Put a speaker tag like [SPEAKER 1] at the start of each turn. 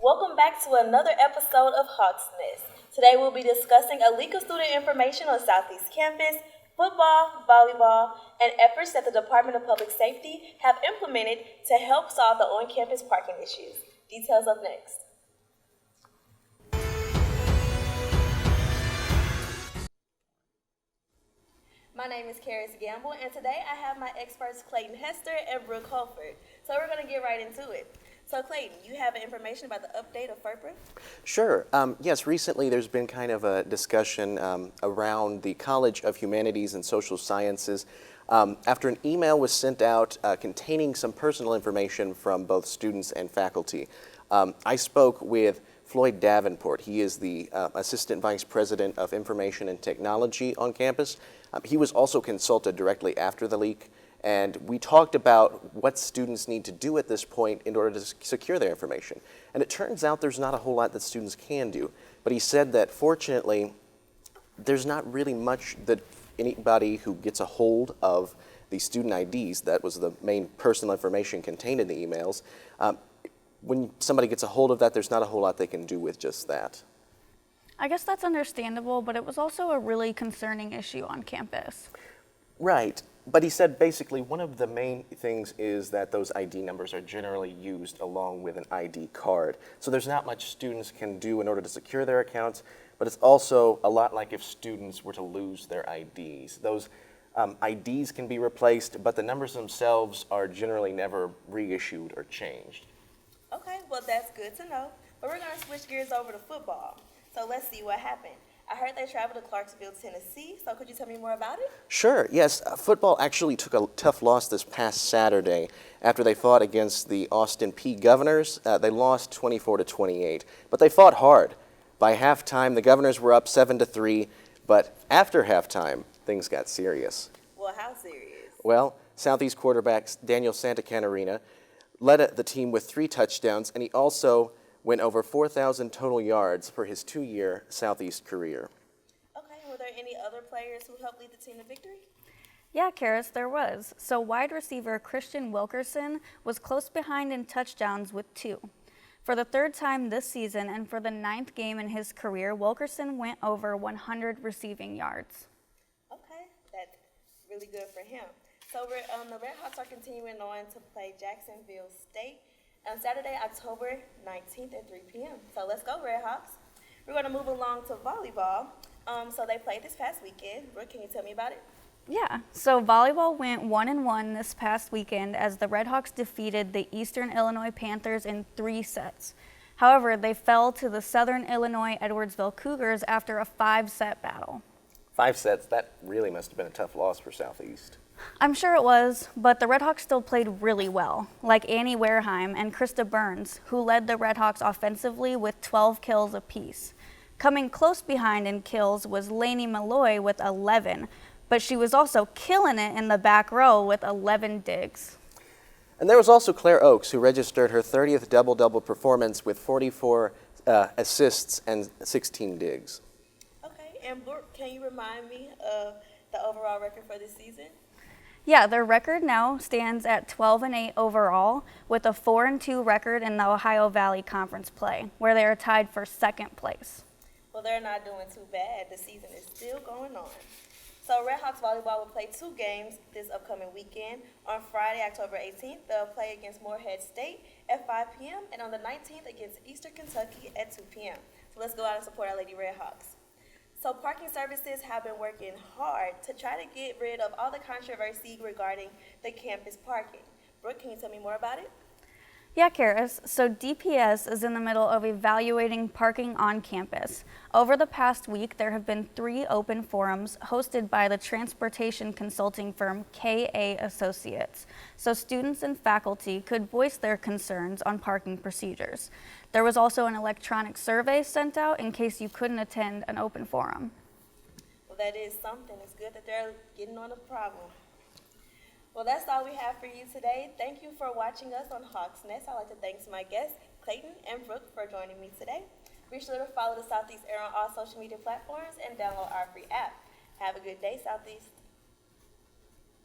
[SPEAKER 1] Welcome back to another episode of Hawks Nest. Today we'll be discussing a leak of student information on Southeast campus, football, volleyball, and efforts that the Department of Public Safety have implemented to help solve the on-campus parking issues. Details up next. My name is Karis Gamble, and today I have my experts Clayton Hester and Brooke Holford. So we're going to get right into it. So Clayton, you have information about the update of FERPA?
[SPEAKER 2] Sure. Yes, recently there's been kind of a discussion around the College of Humanities and Social Sciences after an email was sent out containing some personal information from both students and faculty. I spoke with Floyd Davenport. He is the Assistant Vice President of Information and Technology on campus. He was also consulted directly after the leak. And we talked about what students need to do at this point in order to secure their information. And it turns out there's not a whole lot that students can do. But he said that fortunately, there's not really much that anybody who gets a hold of the student IDs, that was the main personal information contained in the emails, when somebody gets a hold of that, there's not a whole lot they can do with just that.
[SPEAKER 3] I guess that's understandable, but it was also a really concerning issue on campus.
[SPEAKER 2] Right. But he said basically one of the main things is that those ID numbers are generally used along with an ID card. So there's not much students can do in order to secure their accounts, but it's also a lot like if students were to lose their IDs. Those IDs can be replaced, but the numbers themselves are generally never reissued or changed.
[SPEAKER 1] Okay, well that's good to know. But we're going to switch gears over to football. So let's see what happened. I heard they traveled to Clarksville, Tennessee, so could you tell me more about it?
[SPEAKER 2] Sure, yes. Football actually took a tough loss this past Saturday after they fought against the Austin Peay Governors. They lost 24-28, but they fought hard. By halftime, the Governors were up 7-3, but after halftime, things got serious.
[SPEAKER 1] Well, how serious?
[SPEAKER 2] Well, Southeast quarterback Daniel Santacanarina led the team with 3 touchdowns, and he also went over 4,000 total yards for his 2-year Southeast career.
[SPEAKER 1] Okay, were there any other players who helped lead the team to victory?
[SPEAKER 3] Yeah, Karis, there was. So wide receiver Christian Wilkerson was close behind in touchdowns with 2. For the 3rd time this season and for the 9th game in his career, Wilkerson went over 100 receiving yards.
[SPEAKER 1] Okay, that's really good for him. So the Red Hawks are continuing on to play Jacksonville State on Saturday, October 19th at 3 p.m. So let's go, Red Hawks. We're going to move along to volleyball. So they played this past weekend. Brooke, can you tell me about it?
[SPEAKER 3] Yeah, so volleyball went 1-1 this past weekend as the Red Hawks defeated the Eastern Illinois Panthers in 3 sets. However, they fell to the Southern Illinois Edwardsville Cougars after a 5-set battle.
[SPEAKER 2] 5 sets, that really must have been a tough loss for Southeast.
[SPEAKER 3] I'm sure it was, but the Red Hawks still played really well, like Annie Wareheim and Krista Burns, who led the Red Hawks offensively with 12 kills apiece. Coming close behind in kills was Lainey Malloy with 11, but she was also killing it in the back row with 11 digs.
[SPEAKER 2] And there was also Claire Oakes, who registered her 30th double-double performance with 44 assists and 16 digs.
[SPEAKER 1] Okay, and Brooke, can you remind me of the overall record for this season?
[SPEAKER 3] Yeah, their record now stands at 12-8 overall, with a 4-2 record in the Ohio Valley Conference play, where they are tied for 2nd place.
[SPEAKER 1] Well, they're not doing too bad. The season is still going on. So Red Hawks volleyball will play 2 games this upcoming weekend. On Friday, October 18th, they'll play against Morehead State at 5 p.m. and on the 19th against Eastern Kentucky at 2 p.m. So let's go out and support our Lady Red Hawks. So parking services have been working hard to try to get rid of all the controversy regarding the campus parking. Brooke, can you tell me more about it?
[SPEAKER 3] Yeah, Karis. So DPS is in the middle of evaluating parking on campus. Over the past week, there have been 3 open forums hosted by the transportation consulting firm KA Associates, so students and faculty could voice their concerns on parking procedures. There was also an electronic survey sent out in case you couldn't attend an open forum.
[SPEAKER 1] Well, that is something. It's good that they're getting on the problem. Well, that's all we have for you today. Thank you for watching us on Hawks Nest. I'd like to thank my guests, Clayton and Brooke, for joining me today. Be sure to follow the Southeast Air on all social media platforms and download our free app. Have a good day, Southeast.